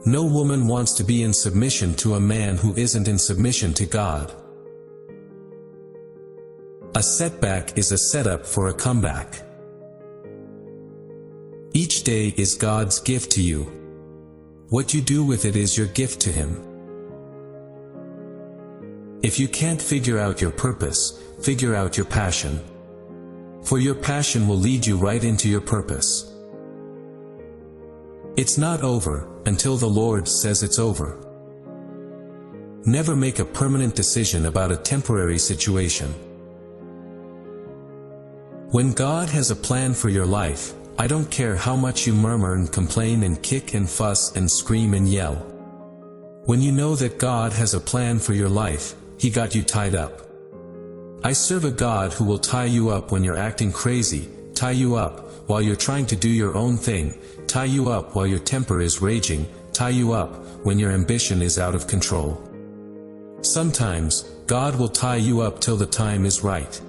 No woman wants to be in submission to a man who isn't in submission to God. A setback is a setup for a comeback. Each day is God's gift to you. What you do with it is your gift to Him. If you can't figure out your purpose, figure out your passion. For your passion will lead you right into your purpose. It's not over until the Lord says it's over. Never make a permanent decision about a temporary situation. When God has a plan for your life, I don't care how much you murmur and complain and kick and fuss and scream and yell. When you know that God has a plan for your life, He got you tied up. I serve a God who will tie you up when you're acting crazy, tie you up while you're trying to do your own thing, tie you up while your temper is raging, tie you up when your ambition is out of control. Sometimes, God will tie you up till the time is right.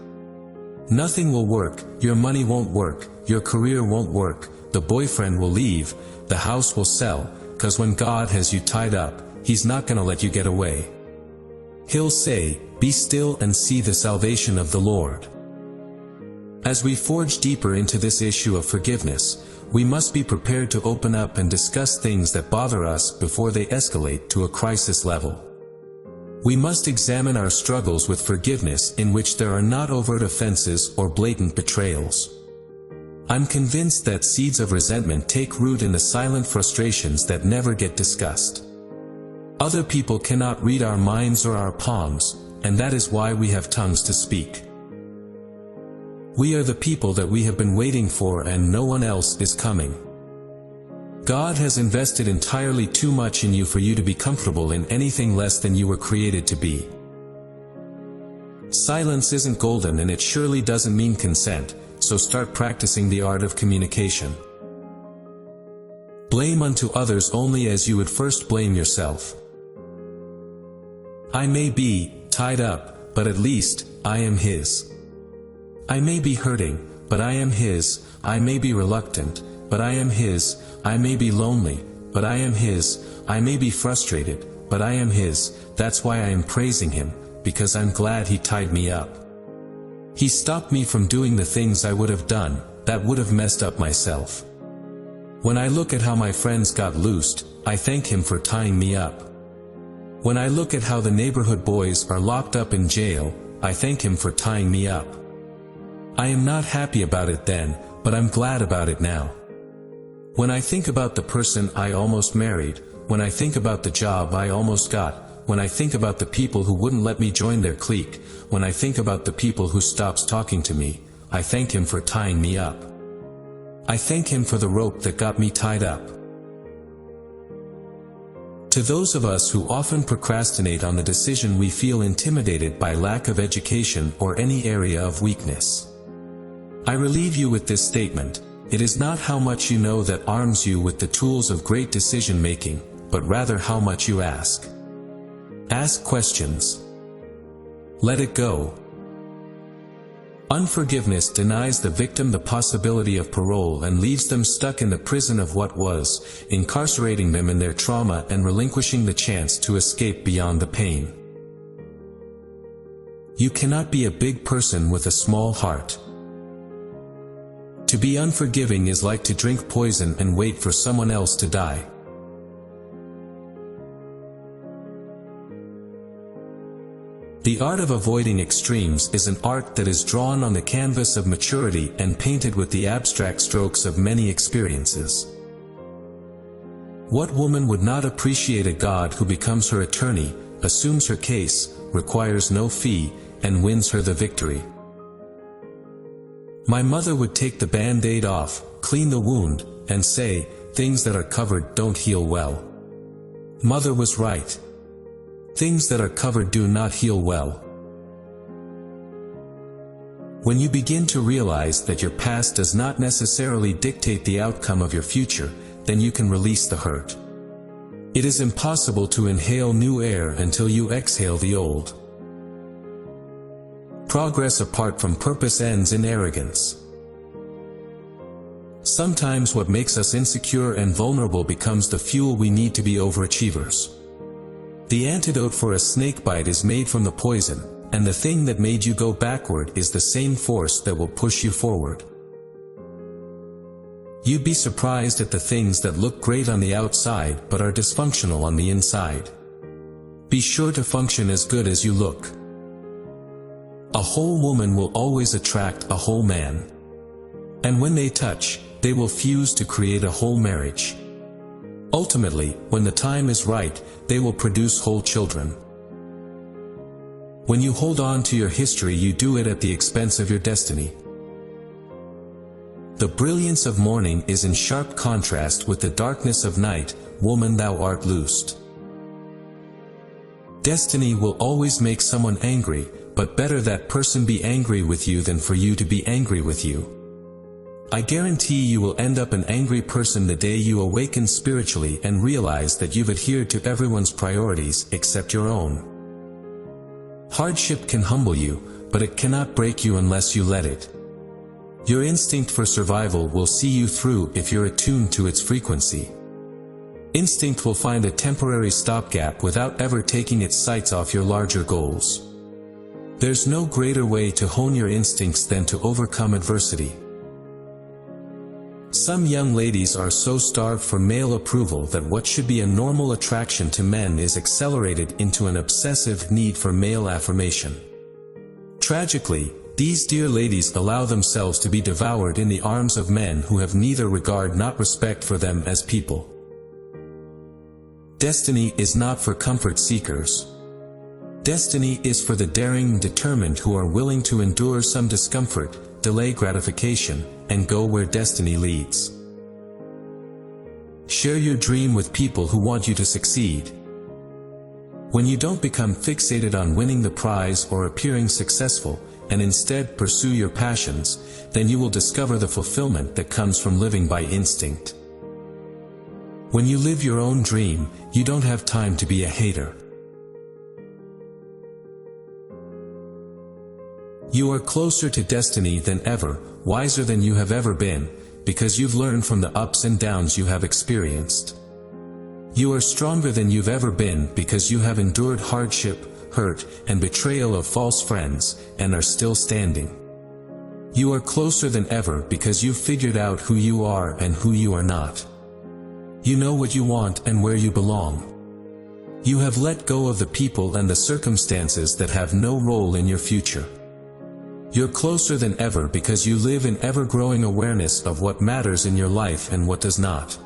Nothing will work, your money won't work, your career won't work, the boyfriend will leave, the house will sell, 'cause when God has you tied up, He's not gonna let you get away. He'll say, "Be still and see the salvation of the Lord." As we forge deeper into this issue of forgiveness, we must be prepared to open up and discuss things that bother us before they escalate to a crisis level. We must examine our struggles with forgiveness in which there are not overt offenses or blatant betrayals. I'm convinced that seeds of resentment take root in the silent frustrations that never get discussed. Other people cannot read our minds or our palms, and that is why we have tongues to speak. We are the people that we have been waiting for, and no one else is coming. God has invested entirely too much in you for you to be comfortable in anything less than you were created to be. Silence isn't golden, and it surely doesn't mean consent, so start practicing the art of communication. Blame unto others only as you would first blame yourself. I may be tied up, but at least I am His. I may be hurting, but I am His. I may be reluctant, but I am His. I may be lonely, but I am His. I may be frustrated, but I am His. That's why I am praising Him, because I'm glad He tied me up. He stopped me from doing the things I would have done, that would have messed up myself. When I look at how my friends got loosed, I thank Him for tying me up. When I look at how the neighborhood boys are locked up in jail, I thank Him for tying me up. I am not happy about it then, but I'm glad about it now. When I think about the person I almost married, when I think about the job I almost got, when I think about the people who wouldn't let me join their clique, when I think about the people who stops talking to me, I thank Him for tying me up. I thank Him for the rope that got me tied up. To those of us who often procrastinate on the decision, we feel intimidated by lack of education or any area of weakness. I relieve you with this statement: it is not how much you know that arms you with the tools of great decision-making, but rather how much you ask. Ask questions. Let it go. Unforgiveness denies the victim the possibility of parole and leaves them stuck in the prison of what was, incarcerating them in their trauma and relinquishing the chance to escape beyond the pain. You cannot be a big person with a small heart. To be unforgiving is like to drink poison and wait for someone else to die. The art of avoiding extremes is an art that is drawn on the canvas of maturity and painted with the abstract strokes of many experiences. What woman would not appreciate a God who becomes her attorney, assumes her case, requires no fee, and wins her the victory? My mother would take the band-aid off, clean the wound, and say, "Things that are covered don't heal well." Mother was right. Things that are covered do not heal well. When you begin to realize that your past does not necessarily dictate the outcome of your future, then you can release the hurt. It is impossible to inhale new air until you exhale the old. Progress apart from purpose ends in arrogance. Sometimes what makes us insecure and vulnerable becomes the fuel we need to be overachievers. The antidote for a snake bite is made from the poison, and the thing that made you go backward is the same force that will push you forward. You'd be surprised at the things that look great on the outside but are dysfunctional on the inside. Be sure to function as good as you look. A whole woman will always attract a whole man. And when they touch, they will fuse to create a whole marriage. Ultimately, when the time is right, they will produce whole children. When you hold on to your history, you do it at the expense of your destiny. The brilliance of morning is in sharp contrast with the darkness of night. Woman, thou art loosed. Destiny will always make someone angry, but better that person be angry with you than for you to be angry with you. I guarantee you will end up an angry person the day you awaken spiritually and realize that you've adhered to everyone's priorities except your own. Hardship can humble you, but it cannot break you unless you let it. Your instinct for survival will see you through if you're attuned to its frequency. Instinct will find a temporary stopgap without ever taking its sights off your larger goals. There's no greater way to hone your instincts than to overcome adversity. Some young ladies are so starved for male approval that what should be a normal attraction to men is accelerated into an obsessive need for male affirmation. Tragically, these dear ladies allow themselves to be devoured in the arms of men who have neither regard nor respect for them as people. Destiny is not for comfort seekers. Destiny is for the daring and determined who are willing to endure some discomfort, delay gratification, and go where destiny leads. Share your dream with people who want you to succeed. When you don't become fixated on winning the prize or appearing successful, and instead pursue your passions, then you will discover the fulfillment that comes from living by instinct. When you live your own dream, you don't have time to be a hater. You are closer to destiny than ever, wiser than you have ever been, because you've learned from the ups and downs you have experienced. You are stronger than you've ever been because you have endured hardship, hurt, and betrayal of false friends, and are still standing. You are closer than ever because you've figured out who you are and who you are not. You know what you want and where you belong. You have let go of the people and the circumstances that have no role in your future. You're closer than ever because you live in ever-growing awareness of what matters in your life and what does not.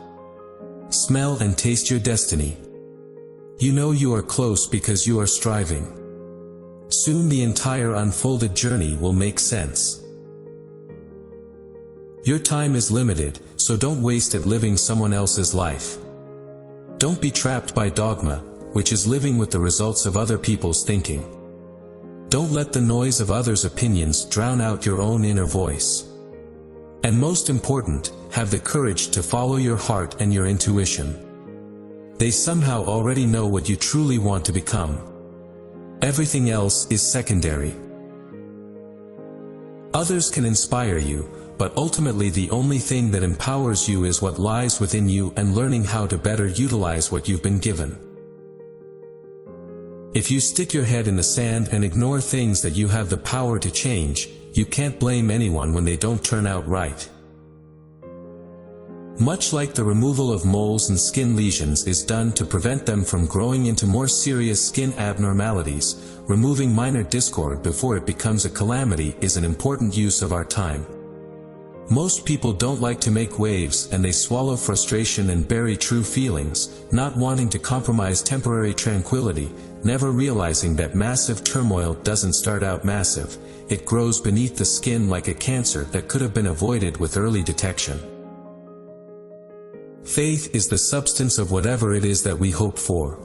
Smell and taste your destiny. You know you are close because you are striving. Soon the entire unfolded journey will make sense. Your time is limited, so don't waste it living someone else's life. Don't be trapped by dogma, which is living with the results of other people's thinking. Don't let the noise of others' opinions drown out your own inner voice. And most important, have the courage to follow your heart and your intuition. They somehow already know what you truly want to become. Everything else is secondary. Others can inspire you, but ultimately the only thing that empowers you is what lies within you and learning how to better utilize what you've been given. If you stick your head in the sand and ignore things that you have the power to change, you can't blame anyone when they don't turn out right. Much like the removal of moles and skin lesions is done to prevent them from growing into more serious skin abnormalities, removing minor discord before it becomes a calamity is an important use of our time. Most people don't like to make waves and they swallow frustration and bury true feelings, not wanting to compromise temporary tranquility, never realizing that massive turmoil doesn't start out massive, it grows beneath the skin like a cancer that could have been avoided with early detection. Faith is the substance of whatever it is that we hope for.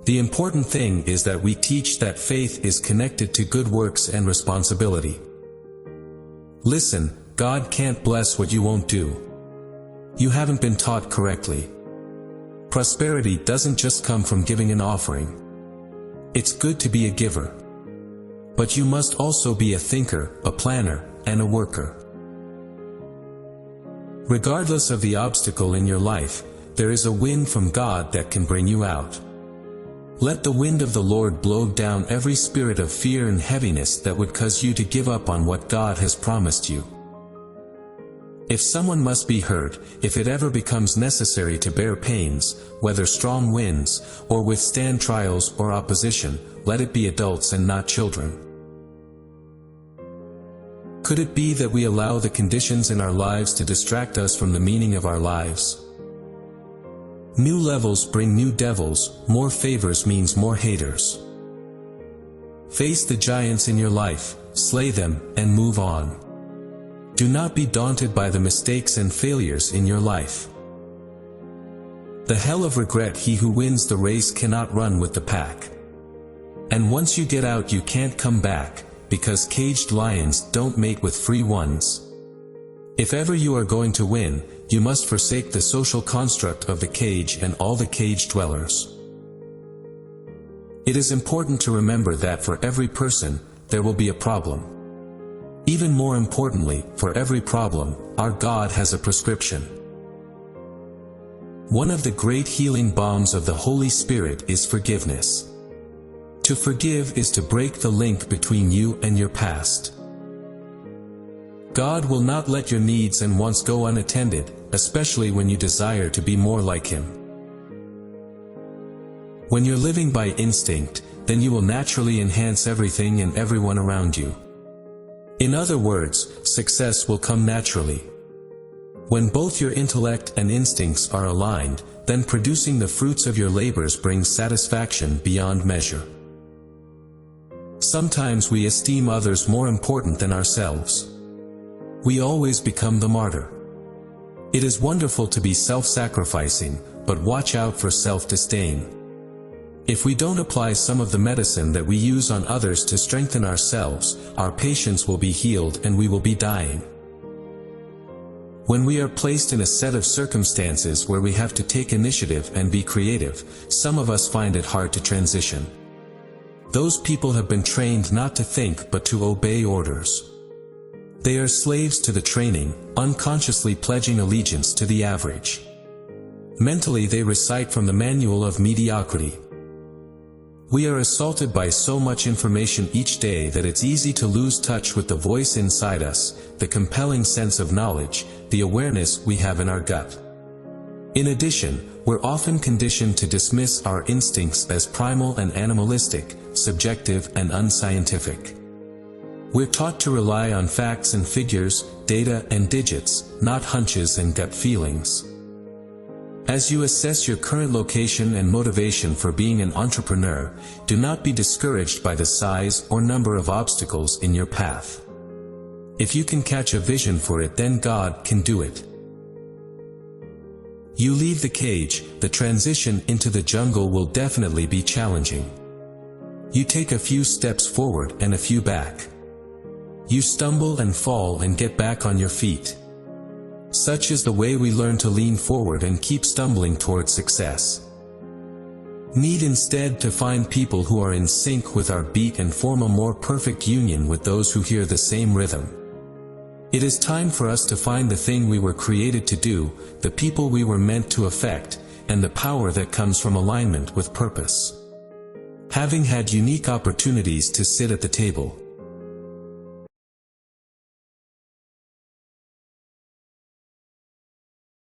The important thing is that we teach that faith is connected to good works and responsibility. Listen, God can't bless what you won't do. You haven't been taught correctly. Prosperity doesn't just come from giving an offering. It's good to be a giver. But you must also be a thinker, a planner, and a worker. Regardless of the obstacle in your life, there is a wind from God that can bring you out. Let the wind of the Lord blow down every spirit of fear and heaviness that would cause you to give up on what God has promised you. If someone must be hurt, if it ever becomes necessary to bear pains, weather strong winds, or withstand trials or opposition, let it be adults and not children. Could it be that we allow the conditions in our lives to distract us from the meaning of our lives? New levels bring new devils, more favors means more haters. Face the giants in your life, slay them, and move on. Do not be daunted by the mistakes and failures in your life. The hell of regret, he who wins the race cannot run with the pack. And once you get out you can't come back, because caged lions don't mate with free ones. If ever you are going to win, you must forsake the social construct of the cage and all the cage dwellers. It is important to remember that for every person, there will be a problem. Even more importantly, for every problem, our God has a prescription. One of the great healing balms of the Holy Spirit is forgiveness. To forgive is to break the link between you and your past. God will not let your needs and wants go unattended, especially when you desire to be more like Him. When you're living by instinct, then you will naturally enhance everything and everyone around you. In other words, success will come naturally. When both your intellect and instincts are aligned, then producing the fruits of your labors brings satisfaction beyond measure. Sometimes we esteem others more important than ourselves. We always become the martyr. It is wonderful to be self-sacrificing, but watch out for self-disdain. If we don't apply some of the medicine that we use on others to strengthen ourselves, our patients will be healed and we will be dying. When we are placed in a set of circumstances where we have to take initiative and be creative, some of us find it hard to transition. Those people have been trained not to think but to obey orders. They are slaves to the training, unconsciously pledging allegiance to the average. Mentally they recite from the manual of mediocrity. We are assaulted by so much information each day that it's easy to lose touch with the voice inside us, the compelling sense of knowledge, the awareness we have in our gut. In addition, we're often conditioned to dismiss our instincts as primal and animalistic, subjective and unscientific. We're taught to rely on facts and figures, data and digits, not hunches and gut feelings. As you assess your current location and motivation for being an entrepreneur, do not be discouraged by the size or number of obstacles in your path. If you can catch a vision for it, then God can do it. You leave the cage, the transition into the jungle will definitely be challenging. You take a few steps forward and a few back. You stumble and fall and get back on your feet. Such is the way we learn to lean forward and keep stumbling toward success. Need instead to find people who are in sync with our beat and form a more perfect union with those who hear the same rhythm. It is time for us to find the thing we were created to do, the people we were meant to affect, and the power that comes from alignment with purpose. Having had unique opportunities to sit at the table,